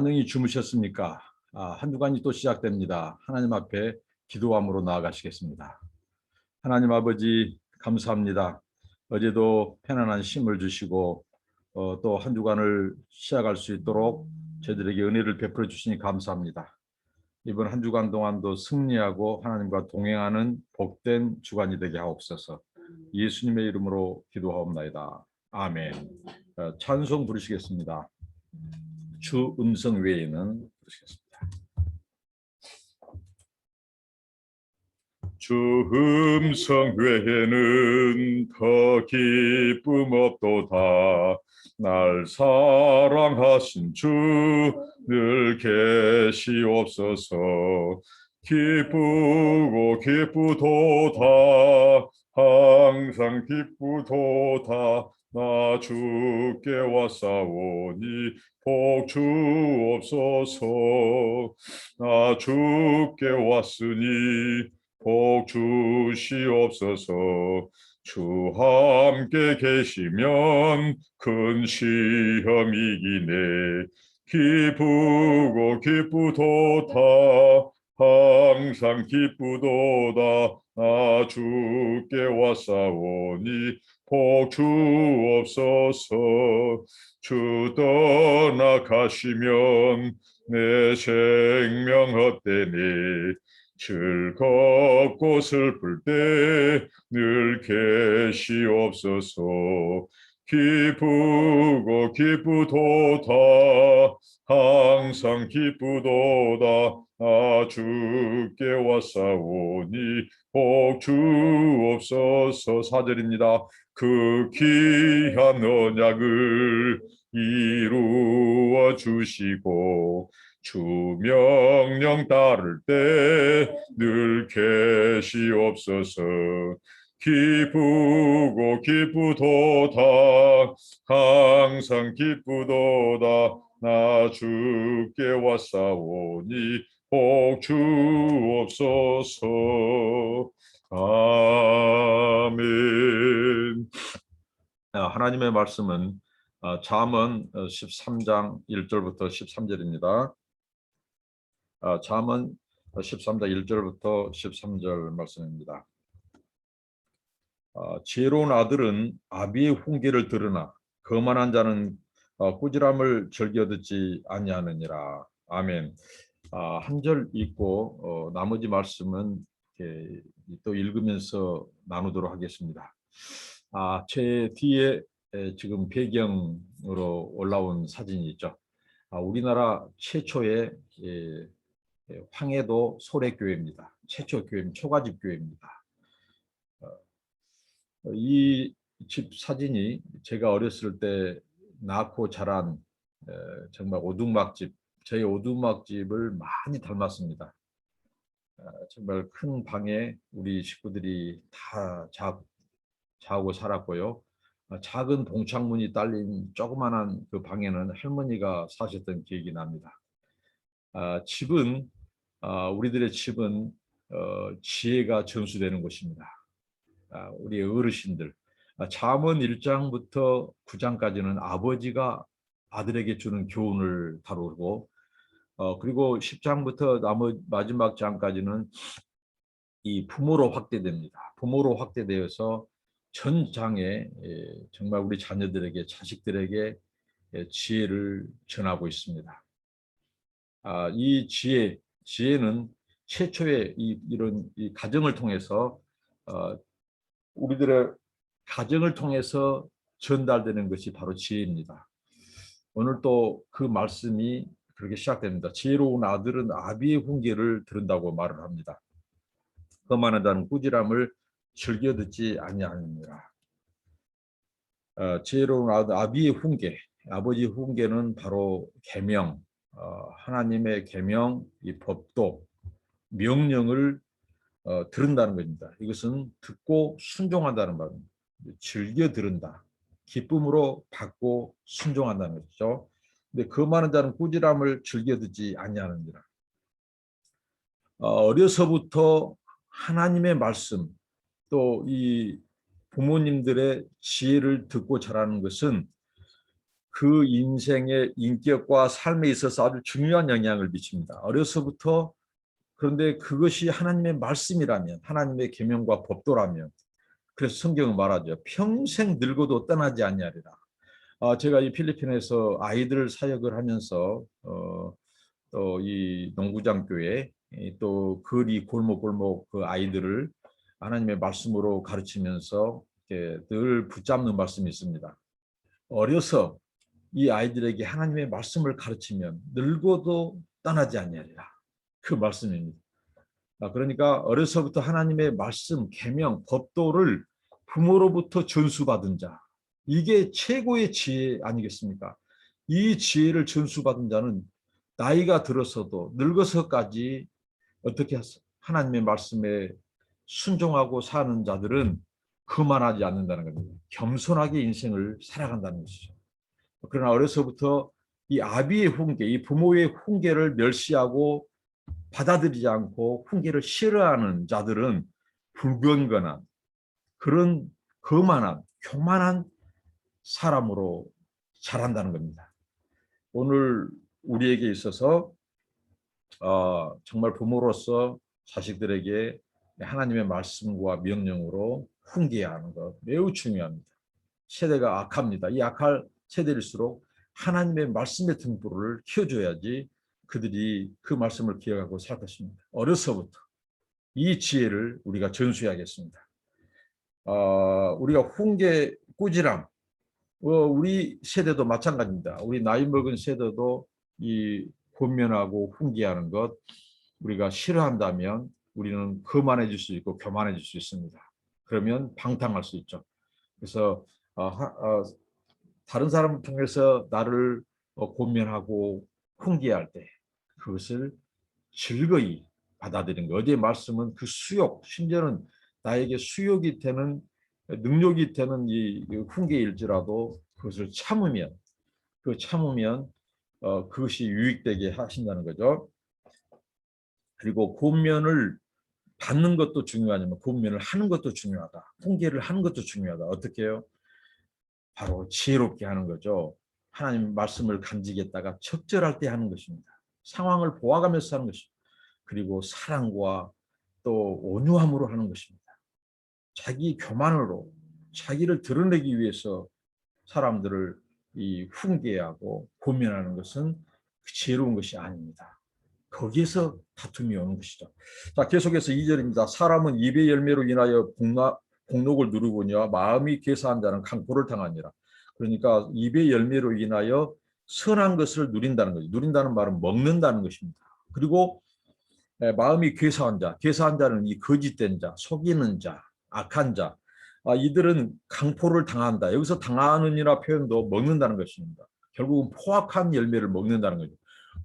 반응이 주무셨습니까? 한 주간이 또 시작됩니다. 하나님 앞에 기도함으로 나아가시겠습니다. 하나님 아버지 감사합니다. 어제도 편안한 쉼을 주시고 또 한 주간을 시작할 수 있도록 저희들에게 은혜를 베풀어 주시니 감사합니다. 이번 한 주간 동안도 승리하고 하나님과 동행하는 복된 주간이 되게 하옵소서. 예수님의 이름으로 기도하옵나이다. 아멘. 찬송 부르시겠습니다. 주 음성 외에는 부르시겠습니다. 주 음성 외에는 더 기쁨 없도다. 날 사랑하신 주 늘 계시옵소서. 기쁘고 기쁘도다. 항상 기쁘도다. 나 주께 왔사오니 복 주옵소서. 나 주께 왔으니 복 주시옵소서. 주 함께 계시면 큰 시험 이기네. 기쁘고 기쁘도다. 항상 기쁘도다. 나 주께 왔사오니 복 주옵소서. 주 떠나가시면 내 생명 헛되네. 즐겁고 슬플 때 늘 계시옵소서. 기쁘고 기쁘도다. 항상 기쁘도다. 나 주께 왔사오니 복 주옵소서. 4절입니다. 그 귀한 언약을 이루어 주시고 주 명령 따를 때 늘 계시옵소서. 기쁘고 기쁘도다. 항상 기쁘도다. 나 주께 왔사오니 복 주옵소서. 아멘. 하나님의 말씀은 잠언 13장 1절부터 13절입니다. 잠언 13장 1절부터 13절 말씀입니다. 지혜로운 아들은 아비의 훈계를 들으나 거만한 자는 꾸지람을 즐겨 듣지 아니하느니라. 아멘. 한 절 읽고 나머지 말씀은 또 읽으면서 나누도록 하겠습니다. 제 뒤에 지금 배경으로 올라온 사진이 있죠. 우리나라 최초의 황해도 소래교회입니다. 최초 교회는 초가집 교회입니다. 이 집 사진이 제가 어렸을 때 낳고 자란 정말 오두막집, 저희 오두막집을 많이 닮았습니다. 정말 큰 방에 우리 식구들이 다 자고 살았고요. 작은 동창문이 딸린 조그만한 그 방에는 할머니가 사셨던 기억이 납니다. 집은 우리들의 집은 지혜가 전수되는 곳입니다. 우리 어르신들, 잠언 1장부터 9장까지는 아버지가 아들에게 주는 교훈을 다루고 그리고 10장부터 마지막 장까지는 이 부모로 확대됩니다. 부모로 확대되어서 전 장에 정말 우리 자녀들에게, 자식들에게 지혜를 전하고 있습니다. 이 지혜는 최초의 이런 가정을 통해서 우리들의 가정을 통해서 전달되는 것이 바로 지혜입니다. 오늘 또 그 말씀이 그렇게 시작됩니다. 지혜로운 아들은 아비의 훈계를 들은다고 말을 합니다. 거만한 자는 꾸지람을 즐겨 듣지 아니하느니라. 지혜로운 아들 아비의 훈계, 아버지의 훈계는 바로 계명, 하나님의 계명, 이 법도, 명령을 들은다는 겁니다. 이것은 듣고 순종한다는 말입니다. 즐겨 들은다. 기쁨으로 받고 순종한다는 것이죠. 근데 그 많은 자는 꾸지람을 즐겨 듣지 아니하느니라. 어려서부터 하나님의 말씀, 또 이 부모님들의 지혜를 듣고 자라는 것은 그 인생의 인격과 삶에 있어서 아주 중요한 영향을 미칩니다. 어려서부터. 그런데 그것이 하나님의 말씀이라면, 하나님의 계명과 법도라면, 그래서 성경은 말하죠. 평생 늙어도 떠나지 아니하리라. 제가 이 필리핀에서 아이들 사역을 하면서 또 이 농구장 교회, 또 거리 골목골목 그 아이들을 하나님의 말씀으로 가르치면서 이렇게 늘 붙잡는 말씀이 있습니다. 어려서 이 아이들에게 하나님의 말씀을 가르치면 늙어도 떠나지 아니하리라. 그 말씀입니다. 그러니까 어려서부터 하나님의 말씀, 계명, 법도를 부모로부터 전수받은 자, 이게 최고의 지혜 아니겠습니까? 이 지혜를 전수받은 자는 나이가 들어서도 늙어서까지 어떻게 하나님의 말씀에 순종하고 사는 자들은 그만하지 않는다는 겁니다. 겸손하게 인생을 살아간다는 것이죠. 그러나 어려서부터 이 아비의 훈계, 이 부모의 훈계를 멸시하고 받아들이지 않고 훈계를 싫어하는 자들은 불건건한 그런 거만한 교만한 사람으로 자란다는 겁니다. 오늘 우리에게 있어서 정말 부모로서 자식들에게 하나님의 말씀과 명령으로 훈계해야 하는 것 매우 중요합니다. 세대가 악합니다. 이 악할 세대일수록 하나님의 말씀의 등불을 켜줘야지 그들이 그 말씀을 기억하고 살 것입니다. 어려서부터 이 지혜를 우리가 전수해야겠습니다. 우리가 훈계, 꾸지람, 우리 세대도 마찬가지입니다. 우리 나이 먹은 세대도 이 권면하고 훈계하는 것 우리가 싫어한다면 우리는 거만해질 수 있고 교만해질 수 있습니다. 그러면 방탕할 수 있죠. 그래서 다른 사람을 통해서 나를 권면하고 훈계할 때 그것을 즐거이 받아들이는 것. 어디의 말씀은 그 수욕, 심지어는 나에게 수욕이 되는 능력이 되는 이 훈계일지라도 그것을 참으면 그것이 유익되게 하신다는 거죠. 그리고 권면을 받는 것도 중요하지만 권면을 하는 것도 중요하다. 훈계를 하는 것도 중요하다. 어떻게 해요? 바로 지혜롭게 하는 거죠. 하나님 말씀을 간직했다가 적절할 때 하는 것입니다. 상황을 보아가면서 하는 것입니다. 그리고 사랑과 또 온유함으로 하는 것입니다. 자기 교만으로 자기를 드러내기 위해서 사람들을 이 훈계하고 권면하는 것은 지혜로운 것이 아닙니다. 거기에서 다툼이 오는 것이죠. 자, 계속해서 2절입니다. 사람은 입의 열매로 인하여 복록을 누르거니와 마음이 괴사한 자는 강포를 당하니라. 그러니까 입의 열매로 인하여 선한 것을 누린다는 거죠. 누린다는 말은 먹는다는 것입니다. 그리고 마음이 괴사한 자는 이 거짓된 자, 속이는 자, 악한 자, 이들은 강포를 당한다. 여기서 당하는이라 표현도 먹는다는 것입니다. 결국은 포악한 열매를 먹는다는 거죠.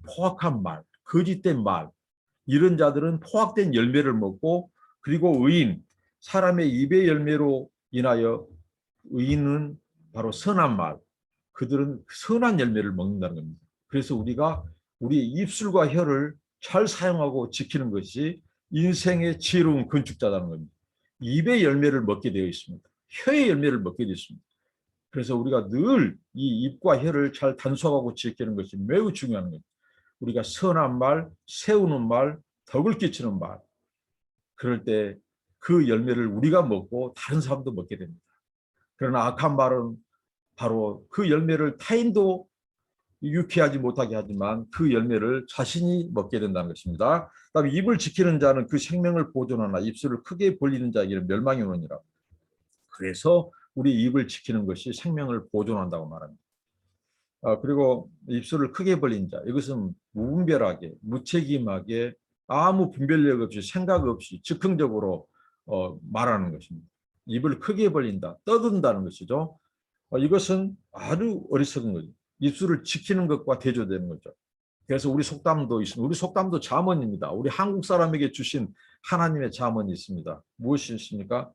포악한 말, 거짓된 말, 이런 자들은 포악된 열매를 먹고, 그리고 의인, 사람의 입의 열매로 인하여 의인은 바로 선한 말, 그들은 선한 열매를 먹는다는 겁니다. 그래서 우리가 우리의 입술과 혀를 잘 사용하고 지키는 것이 인생의 지혜로운 건축자라는 겁니다. 입의 열매를 먹게 되어 있습니다. 혀의 열매를 먹게 되어 있습니다. 그래서 우리가 늘 이 입과 혀를 잘 단속하고 지키는 것이 매우 중요한 겁니다. 우리가 선한 말, 세우는 말, 덕을 끼치는 말, 그럴 때 그 열매를 우리가 먹고 다른 사람도 먹게 됩니다. 그러나 악한 말은 바로 그 열매를 타인도 유쾌하지 못하게 하지만 그 열매를 자신이 먹게 된다는 것입니다. 그다음에 입을 지키는 자는 그 생명을 보존하나 입술을 크게 벌리는 자에게는 멸망이 오느니라. 그래서 우리 입을 지키는 것이 생명을 보존한다고 말합니다. 그리고 입술을 크게 벌린 자, 이것은 무분별하게, 무책임하게, 아무 분별력 없이, 생각 없이 즉흥적으로 말하는 것입니다. 입을 크게 벌린다, 떠든다는 것이죠. 이것은 아주 어리석은 거죠. 입술을 지키는 것과 대조되는 거죠. 그래서 우리 속담도 있습니다. 우리 속담도 잠언입니다. 우리 한국 사람에게 주신 하나님의 잠언이 있습니다. 무엇이 있습니까?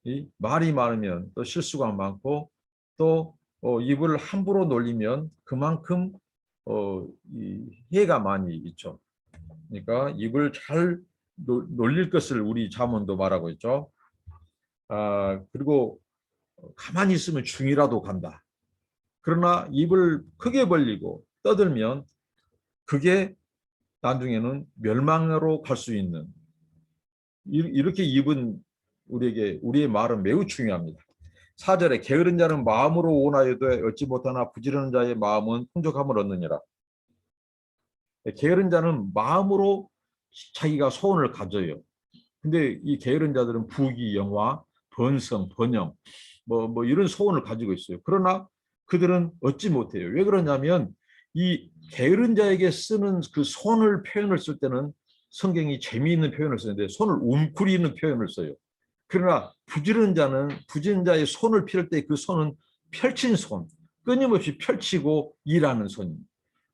이 말이 많으면 또 실수가 많고 또 입을 함부로 놀리면 그만큼 이 해가 많이 있죠. 그러니까 입을 잘 놀릴 것을 우리 잠언도 말하고 있죠. 그리고 가만히 있으면 중이라도 간다. 그러나 입을 크게 벌리고 떠들면 그게 나중에는 멸망으로 갈 수 있는, 이렇게 입은 우리의 말은 매우 중요합니다. 4절에 게으른 자는 마음으로 원하여도 얻지 못하나 부지런한 자의 마음은 풍족함을 얻느니라. 게으른 자는 마음으로 자기가 소원을 가져요. 근데 이 게으른 자들은 부귀, 영화, 번성, 번영, 뭐 이런 소원을 가지고 있어요. 그러나 그들은 얻지 못해요. 왜 그러냐면 이 게으른 자에게 쓰는 그 손을 표현을 쓸 때는 성경이 재미있는 표현을 쓰는데 손을 웅크리는 표현을 써요. 그러나 부지런한 자의 손을 펼 때 그 손은 펼친 손, 끊임없이 펼치고 일하는 손입니다.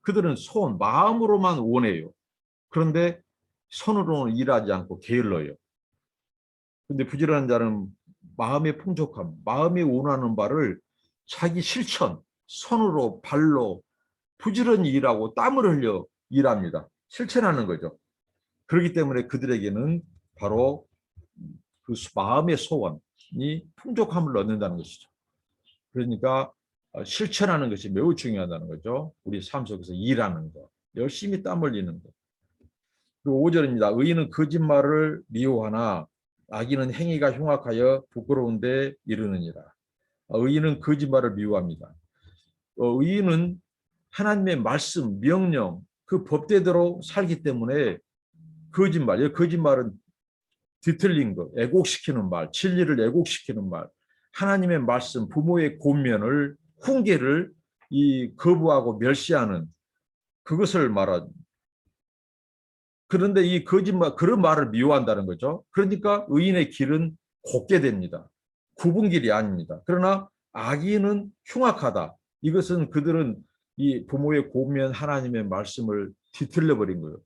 그들은 마음으로만 원해요. 그런데 손으로는 일하지 않고 게을러요. 근데 부지런한 자는 마음의 풍족함, 마음이 원하는 바를 자기 실천, 손으로 발로 부지런히 일하고 땀을 흘려 일합니다. 실천하는 거죠. 그렇기 때문에 그들에게는 바로 그 마음의 소원이 풍족함을 얻는다는 것이죠. 그러니까 실천하는 것이 매우 중요하다는 거죠. 우리 삶 속에서 일하는 것, 열심히 땀 흘리는 것. 그리고 5절입니다. 의인은 거짓말을 미워하나 악인은 행위가 흉악하여 부끄러운 데 이르느니라. 의인은 거짓말을 미워합니다. 의인은 하나님의 말씀, 명령, 그 법대로 살기 때문에 거짓말은 뒤틀린 것, 왜곡시키는 말, 진리를 왜곡시키는 말, 하나님의 말씀, 부모의 권면을, 훈계를 거부하고 멸시하는 그것을 말하죠. 그런데 이 그런 말을 미워한다는 거죠. 그러니까 의인의 길은 곱게 됩니다. 굽은 길이 아닙니다. 그러나 악인은 흉악하다. 이것은 그들은 이 부모의 고면 하나님의 말씀을 뒤틀려 버린 거예요.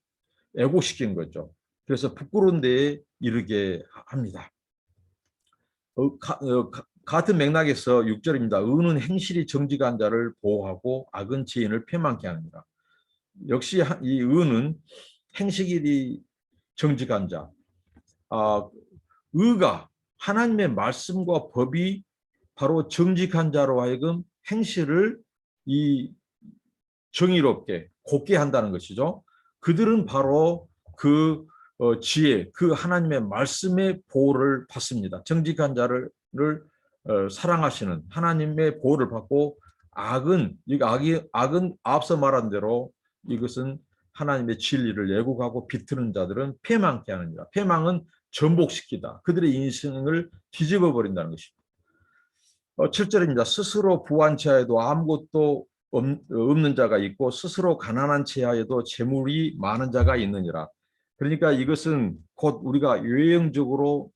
왜곡시킨 거죠. 그래서 부끄러운 데에 이르게 합니다. 같은 맥락에서 6절입니다. 의는 행실이 정직한 자를 보호하고 악은 죄인을 패망케 합니다. 역시 이 의는 행실이 정직한 자, 의가 하나님의 말씀과 법이 바로 정직한 자로 하여금 행실을 정의롭게 곱게 한다는 것이죠. 그들은 바로 그 지혜, 그 하나님의 말씀의 보호를 받습니다. 정직한 자를 사랑하시는 하나님의 보호를 받고 악은 앞서 말한 대로 이것은 하나님의 진리를 왜곡하고 비트는 자들은 패망케 하느니라. 패망은 전복시키다. 그들의 인생을 뒤집어 버린다는 것입니다. 7절입니다. 스스로 부한 채하여도 아무것도 없는 자가 있고 스스로 가난한 채하여도 재물이 많은 자가 있느니라. 그러니까 이것은 곧 우리가 외형적으로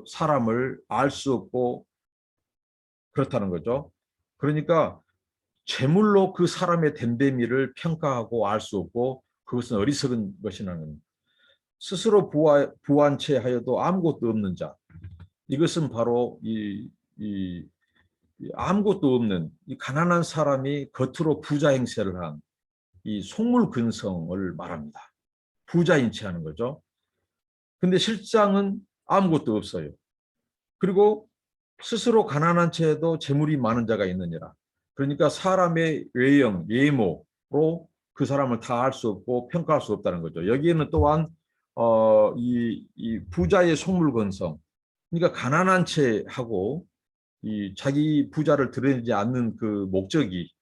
사람을 알 수 없고 그렇다는 거죠. 그러니까 재물로 그 사람의 됨됨이를 평가하고 알 수 없고 그것은 어리석은 것이라는 겁니다. 스스로 부한 채하여도 아무것도 없는 자. 이것은 바로 아무것도 없는 이 가난한 사람이 겉으로 부자 행세를 한 이 속물근성을 말합니다. 부자인 채 하는 거죠. 근데 실상은 아무것도 없어요. 그리고 스스로 가난한 채에도 재물이 많은 자가 있느니라. 그러니까 사람의 외형, 외모로 그 사람을 다 알 수 없고 평가할 수 없다는 거죠. 여기에는 또한 이 부자의 속물건성, 그러니까 가난한 채하고 자기 부자를 드러내지 않는 그 목적이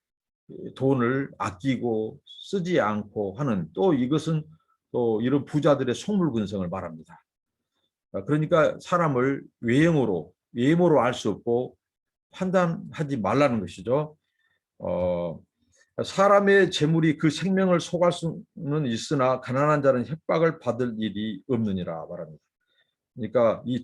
돈을 아끼고 쓰지 않고 하는, 또 이것은 또 이런 부자들의 속물근성을 말합니다. 그러니까 사람을 외모로 알 수 없고 판단하지 말라는 것이죠. 사람의 재물이 그 생명을 속할 수는 있으나 가난한 자는 협박을 받을 일이 없느니라 말합니다. 그러니까 이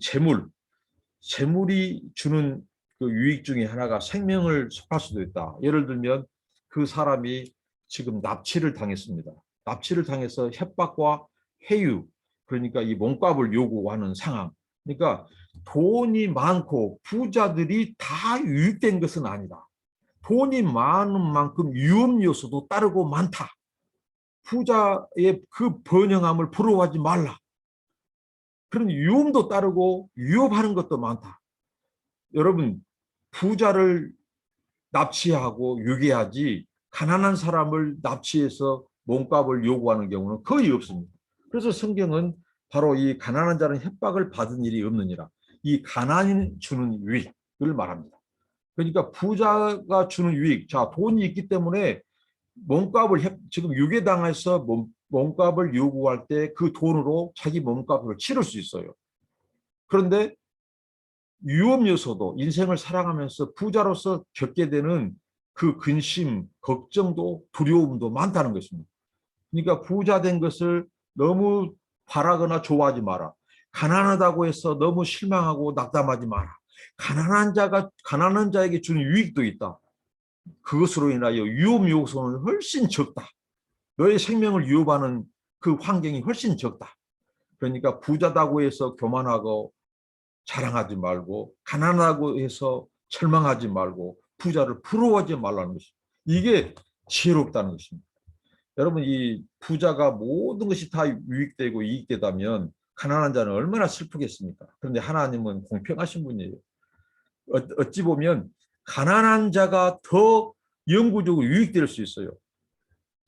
재물이 주는 그 유익 중에 하나가 생명을 속할 수도 있다. 예를 들면 그 사람이 지금 납치를 당했습니다. 납치를 당해서 협박과 회유, 그러니까 이 몸값을 요구하는 상황. 그러니까 돈이 많고 부자들이 다 유익된 것은 아니다. 돈이 많은 만큼 위험 요소도 따르고 많다. 부자의 그 번영함을 부러워하지 말라. 그런 위험도 따르고 위협하는 것도 많다. 여러분, 부자를 납치하고 유괴하지 가난한 사람을 납치해서 몸값을 요구하는 경우는 거의 없습니다. 그래서 성경은 바로 이 가난한 자는 협박을 받은 일이 없느니라. 이 가난이 주는 유익을 말합니다. 그러니까 부자가 주는 유익, 자 돈이 있기 때문에 몸값을 지금 유괴당해서 몸값을 요구할 때 그 돈으로 자기 몸값을 치를 수 있어요. 그런데 위험 요소도 인생을 살아가면서 부자로서 겪게 되는 그 근심, 걱정도 두려움도 많다는 것입니다. 그러니까 부자 된 것을 너무 바라거나 좋아하지 마라. 가난하다고 해서 너무 실망하고 낙담하지 마라. 가난한 자에게 주는 유익도 있다. 그것으로 인하여 위험 요소는 훨씬 적다. 너의 생명을 위협하는 그 환경이 훨씬 적다. 그러니까 부자다고 해서 교만하고 자랑하지 말고 가난하고 해서 절망하지 말고 부자를 부러워하지 말라는 것입니다. 이게 지혜롭다는 것입니다. 여러분 이 부자가 모든 것이 다 유익되고 이익되다면 가난한 자는 얼마나 슬프겠습니까? 그런데 하나님은 공평하신 분이에요. 어찌 보면 가난한 자가 더 영구적으로 유익될 수 있어요.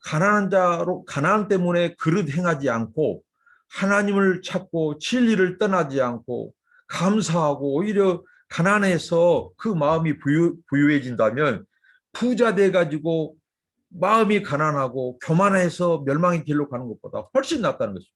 가난 때문에 그릇 행하지 않고 하나님을 찾고 진리를 떠나지 않고 감사하고 오히려 가난해서 그 마음이 부유해진다면 부자 돼 가지고 마음이 가난하고 교만해서 멸망의 길로 가는 것보다 훨씬 낫다는 것입니다.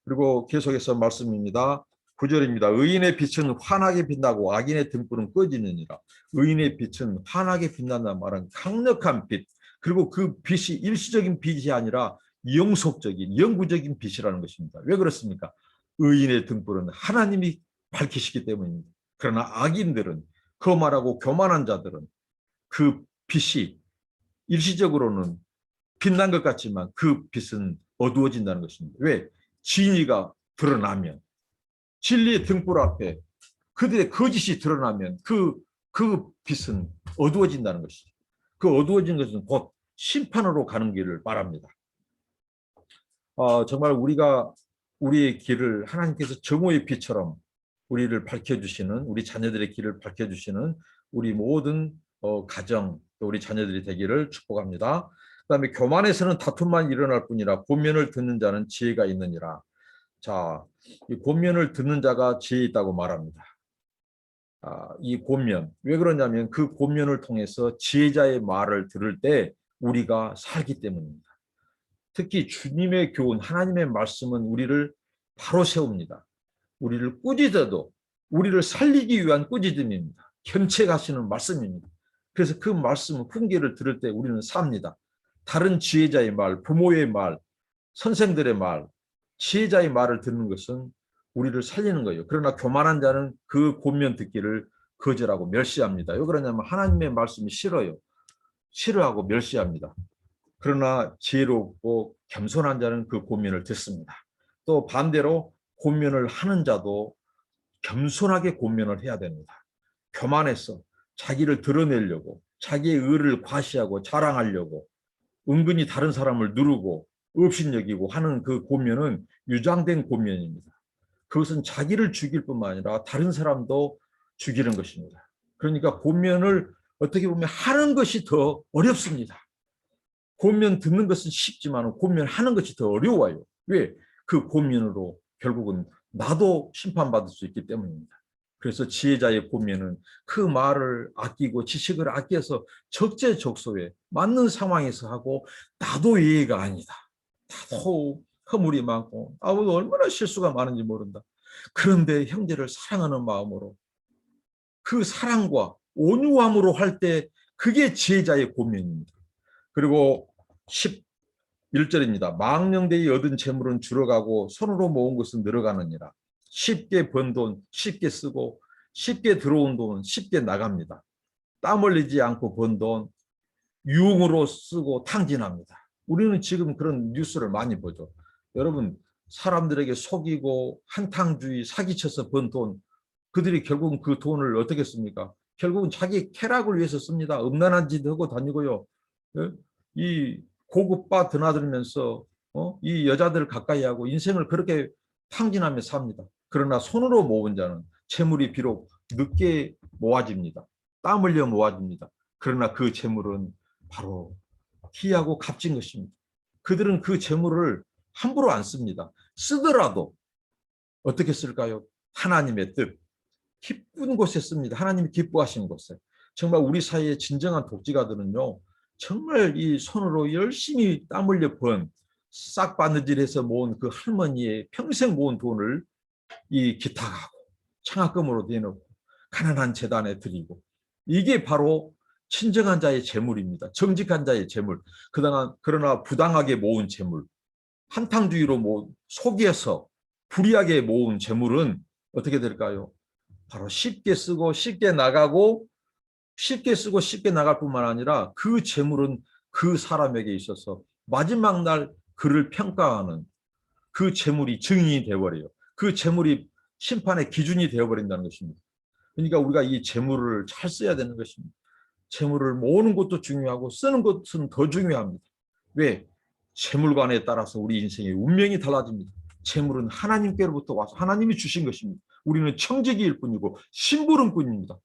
그리고 계속해서 말씀입니다. 9절입니다. 의인의 빛은 환하게 빛나고 악인의 등불은 꺼지느니라. 의인의 빛은 환하게 빛난다는 말은 강력한 빛, 그리고 그 빛이 일시적인 빛이 아니라 영속적인 영구적인 빛이라는 것입니다. 왜 그렇습니까? 의인의 등불은 하나님이 밝히시기 때문입니다. 그러나 악인들은, 거만하고 교만한 자들은 그 빛이 일시적으로는 빛난 것 같지만 그 빛은 어두워진다는 것입니다. 왜? 진리가 드러나면, 진리의 등불 앞에 그들의 거짓이 드러나면 그 빛은 어두워진다는 것이죠. 그 어두워진 것은 곧 심판으로 가는 길을 말합니다. 정말 우리의 길을 하나님께서 정오의 빛처럼 우리를 밝혀주시는, 우리 자녀들의 길을 밝혀주시는 우리 모든 가정, 또 우리 자녀들이 되기를 축복합니다. 그다음에 교만에서는 다툼만 일어날 뿐이라 권면을 듣는 자는 지혜가 있느니라. 자, 이 권면을 듣는 자가 지혜 있다고 말합니다. 이 권면, 왜 그러냐면 그 권면을 통해서 지혜자의 말을 들을 때 우리가 살기 때문입니다. 특히 주님의 교훈, 하나님의 말씀은 우리를 바로 세웁니다. 우리를 꾸짖어도 우리를 살리기 위한 꾸짖음입니다. 견책하시는 말씀입니다. 그래서 그 말씀, 훈계를 들을 때 우리는 삽니다. 다른 지혜자의 말, 부모의 말, 선생들의 말, 지혜자의 말을 듣는 것은 우리를 살리는 거예요. 그러나 교만한 자는 그 권면 듣기를 거절하고 멸시합니다. 왜 그러냐면 하나님의 말씀이 싫어요. 싫어하고 멸시합니다. 그러나 지혜롭고 겸손한 자는 그 권면을 듣습니다. 또 반대로 권면을 하는 자도 겸손하게 권면을 해야 됩니다. 교만해서 자기를 드러내려고, 자기의 의를 과시하고 자랑하려고 은근히 다른 사람을 누르고 업신여기고 하는 그 권면은 유장된 권면입니다. 그것은 자기를 죽일 뿐만 아니라 다른 사람도 죽이는 것입니다. 그러니까 권면을 어떻게 보면 하는 것이 더 어렵습니다. 권면 듣는 것은 쉽지만 권면하는 것이 더 어려워요. 왜? 그 권면으로 결국은 나도 심판받을 수 있기 때문입니다. 그래서 지혜자의 권면은 그 말을 아끼고 지식을 아껴서 적재적소에 맞는 상황에서 하고 나도 예의가 아니다. 나도 허물이 많고 나도 얼마나 실수가 많은지 모른다. 그런데 형제를 사랑하는 마음으로 그 사랑과 온유함으로 할 때 그게 지혜자의 권면입니다. 그리고 11절입니다. 망령되이 얻은 재물은 줄어가고 손으로 모은 것은 늘어가느니라. 쉽게 번 돈 쉽게 쓰고 쉽게 들어온 돈은 쉽게 나갑니다. 땀 흘리지 않고 번 돈 유흥으로 쓰고 탕진합니다. 우리는 지금 그런 뉴스를 많이 보죠. 여러분, 사람들에게 속이고 한탕주의 사기쳐서 번 돈, 그들이 결국은 그 돈을 어떻게 씁니까? 결국은 자기 쾌락을 위해서 씁니다. 음란한 짓 하고 다니고요. 이 고급 바 드나들면서 이 여자들을 가까이 하고 인생을 그렇게 탕진하며 삽니다. 그러나 손으로 모은 자는 재물이 비록 늦게 모아집니다. 땀 흘려 모아집니다. 그러나 그 재물은 바로 귀하고 값진 것입니다. 그들은 그 재물을 함부로 안 씁니다. 쓰더라도 어떻게 쓸까요? 하나님의 뜻, 기쁜 곳에 씁니다. 하나님이 기뻐하시는 곳에. 정말 우리 사이의 진정한 독지가들은요, 정말 이 손으로 열심히 땀 흘려 번 싹바느질해서 모은 그 할머니의 평생 모은 돈을 이 기탁하고 창학금으로 내놓고 가난한 재단에 드리고, 이게 바로 친정한 자의 재물입니다. 정직한 자의 재물. 그러나 부당하게 모은 재물, 한탕주의로 속여서 불이하게 모은 재물은 어떻게 될까요? 바로 쉽게 쓰고 쉽게 나가고, 쉽게 쓰고 쉽게 나갈 뿐만 아니라 그 재물은 그 사람에게 있어서 마지막 날 그를 평가하는 그 재물이 증인이 되어버려요. 그 재물이 심판의 기준이 되어버린다는 것입니다. 그러니까 우리가 이 재물을 잘 써야 되는 것입니다. 재물을 모으는 것도 중요하고 쓰는 것은 더 중요합니다. 왜? 재물관에 따라서 우리 인생의 운명이 달라집니다. 재물은 하나님께로부터 와서 하나님이 주신 것입니다. 우리는 청지기일 뿐이고 심부름꾼입니다.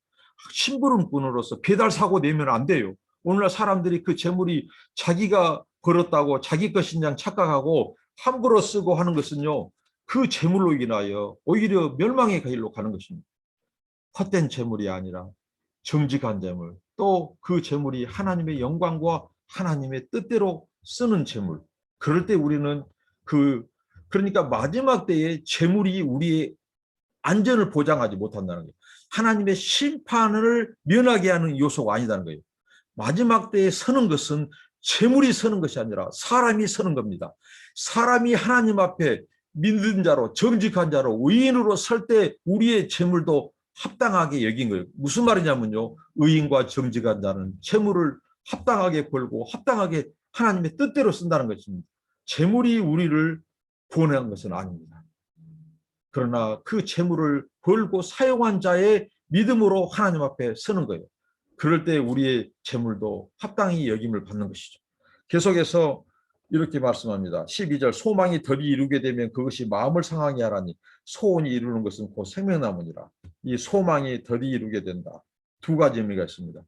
심부름꾼으로서 배달 사고 내면 안 돼요. 오늘날 사람들이 그 재물이 자기가 벌었다고 자기 것인 양 착각하고 함부로 쓰고 하는 것은요, 그 재물로 인하여 오히려 멸망의 길로 가는 것입니다. 헛된 재물이 아니라 정직한 재물, 또 그 재물이 하나님의 영광과 하나님의 뜻대로 쓰는 재물. 그럴 때 우리는 그러니까 마지막 때에 재물이 우리의 안전을 보장하지 못한다는 거예요. 하나님의 심판을 면하게 하는 요소가 아니다는 거예요. 마지막 때에 서는 것은 재물이 서는 것이 아니라 사람이 서는 겁니다. 사람이 하나님 앞에 믿는 자로, 정직한 자로, 의인으로 설 때 우리의 재물도 합당하게 여긴 거예요. 무슨 말이냐면요, 의인과 정직한 자는 재물을 합당하게 벌고 합당하게 하나님의 뜻대로 쓴다는 것입니다. 재물이 우리를 구원한 것은 아닙니다. 그러나 그 재물을 벌고 사용한 자의 믿음으로 하나님 앞에 서는 거예요. 그럴 때 우리의 재물도 합당히 여김을 받는 것이죠. 계속해서 이렇게 말씀합니다. 12절, 소망이 덜이 이루게 되면 그것이 마음을 상하게 하라니 소원이 이루는 것은 곧 생명나무니라. 이 소망이 덜이 이루게 된다. 두 가지 의미가 있습니다.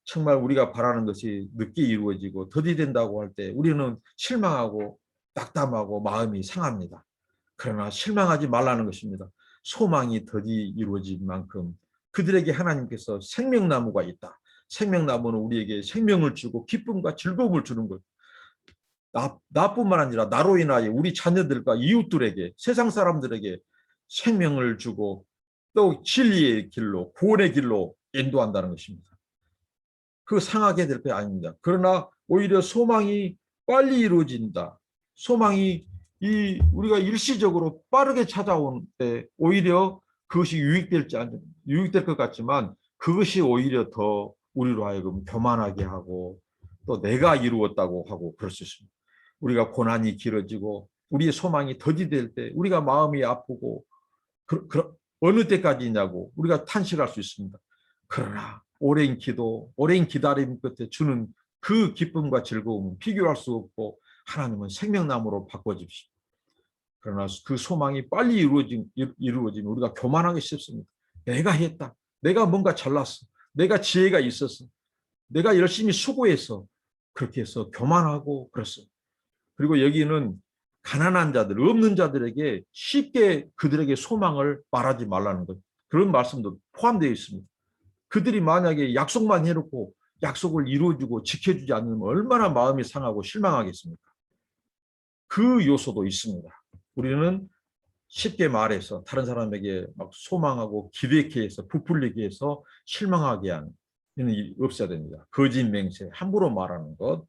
정말 우리가 바라는 것이 늦게 이루어지고 더디 된다고 할 때 우리는 실망하고 낙담하고 마음이 상합니다. 그러나 실망하지 말라는 것입니다. 소망이 더디 이루어진 만큼 그들에게 하나님께서 생명나무가 있다. 생명나무는 우리에게 생명을 주고 기쁨과 즐거움을 주는 것. 나뿐만 아니라 나로 인하여 우리 자녀들과 이웃들에게, 세상 사람들에게 생명을 주고 또 진리의 길로, 구원의 길로 인도한다는 것입니다. 그 상하게 될 게 아닙니다. 그러나 오히려 소망이 빨리 이루어진다. 소망이 우리가 일시적으로 빠르게 찾아온 때 오히려 그것이 유익될 것 같지만 그것이 오히려 더 우리로 하여금 교만하게 하고 또 내가 이루었다고 하고 그럴 수 있습니다. 우리가 고난이 길어지고 우리의 소망이 더디될 때 우리가 마음이 아프고 어느 때까지냐고 우리가 탄식할 수 있습니다. 그러나 오랜 기도, 오랜 기다림 끝에 주는 그 기쁨과 즐거움은 비교할 수 없고 하나님은 생명나무로 바꿔주십시오. 그러나 그 소망이 빨리 이루어지면 우리가 교만하기 쉽습니다. 내가 했다. 내가 뭔가 잘났어. 내가 지혜가 있었어. 내가 열심히 수고해서 그렇게 해서 교만하고 그렇습니다. 그리고 여기는 가난한 자들, 없는 자들에게 쉽게 그들에게 소망을 말하지 말라는 것. 그런 말씀도 포함되어 있습니다. 그들이 만약에 약속만 해놓고 약속을 이루어주고 지켜주지 않으면 얼마나 마음이 상하고 실망하겠습니까? 그 요소도 있습니다. 우리는 쉽게 말해서 다른 사람에게 막 소망하고 기대케 해서 부풀리게 해서 실망하게 하는 일이 없어야 됩니다. 거짓 맹세, 함부로 말하는 것,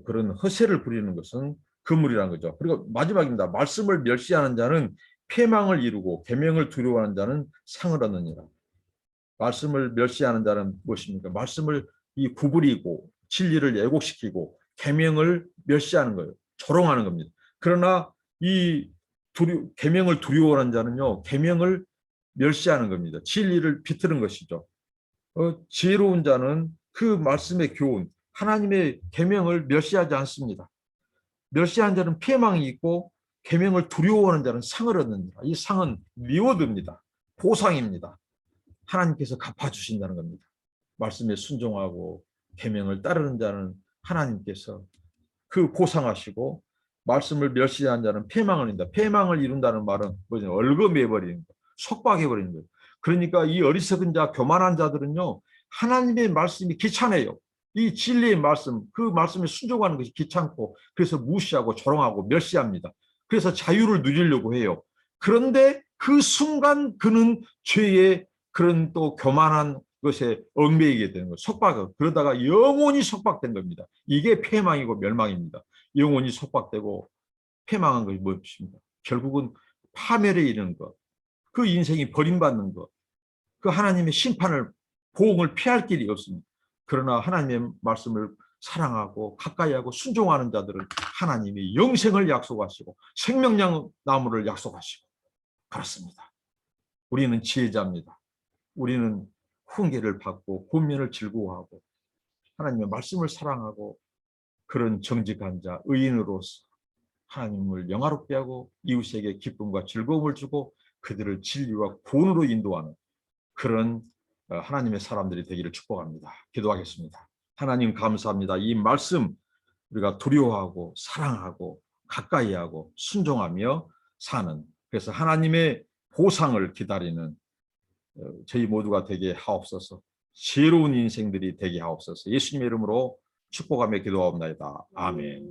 그런 허세를 부리는 것은 금물이라는 거죠. 그리고 마지막입니다. 말씀을 멸시하는 자는 패망을 이루고 계명을 두려워하는 자는 상을 얻느니라. 말씀을 멸시하는 자는 무엇입니까? 말씀을 구부리고 진리를 왜곡시키고 계명을 멸시하는 거예요. 조롱하는 겁니다. 그러나 계명을 두려워하는 자는요, 계명을 멸시하는 겁니다. 진리를 비틀는 것이죠. 지혜로운 자는 그 말씀의 교훈, 하나님의 계명을 멸시하지 않습니다. 멸시하는 자는 피해망이 있고 계명을 두려워하는 자는 상을 얻는다. 이 상은 리워드입니다. 보상입니다. 하나님께서 갚아주신다는 겁니다. 말씀에 순종하고 계명을 따르는 자는 하나님께서 그 보상하시고 말씀을 멸시한 자는 패망을 이룬다. 패망을 이룬다는 말은 뭐죠? 얼거매버리는 거, 속박해버리는 거예요. 그러니까 이 어리석은 자, 교만한 자들은요, 하나님의 말씀이 귀찮아요. 이 진리의 말씀, 그 말씀에 순종하는 것이 귀찮고, 그래서 무시하고 조롱하고 멸시합니다. 그래서 자유를 누리려고 해요. 그런데 그 순간 그는 죄의 그런 또 교만한 것에 얽매이게 되는 거예요. 속박, 그러다가 영원히 속박된 겁니다. 이게 패망이고 멸망입니다. 영원히 속박되고 패망한 것이 무엇입니까? 결국은 파멸에 이르는 것, 그 인생이 버림받는 것, 그 하나님의 심판을, 보응을 피할 길이 없습니다. 그러나 하나님의 말씀을 사랑하고 가까이하고 순종하는 자들은 하나님이 영생을 약속하시고 생명나무를 약속하시고 그렇습니다. 우리는 지혜자입니다. 우리는 훈계를 받고 권면을 즐거워하고 하나님의 말씀을 사랑하고 그런 정직한 자, 의인으로서 하나님을 영화롭게 하고 이웃에게 기쁨과 즐거움을 주고 그들을 진리와 구원으로 인도하는 그런 하나님의 사람들이 되기를 축복합니다. 기도하겠습니다. 하나님 감사합니다. 이 말씀 우리가 두려워하고 사랑하고 가까이하고 순종하며 사는, 그래서 하나님의 보상을 기다리는 저희 모두가 되게 하옵소서. 새로운 인생들이 되게 하옵소서. 예수님의 이름으로 축복하며 기도하옵나이다. 아멘.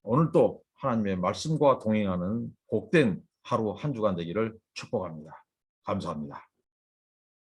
오늘 또 하나님의 말씀과 동행하는 복된 하루 한 주간 되기를 축복합니다. 감사합니다.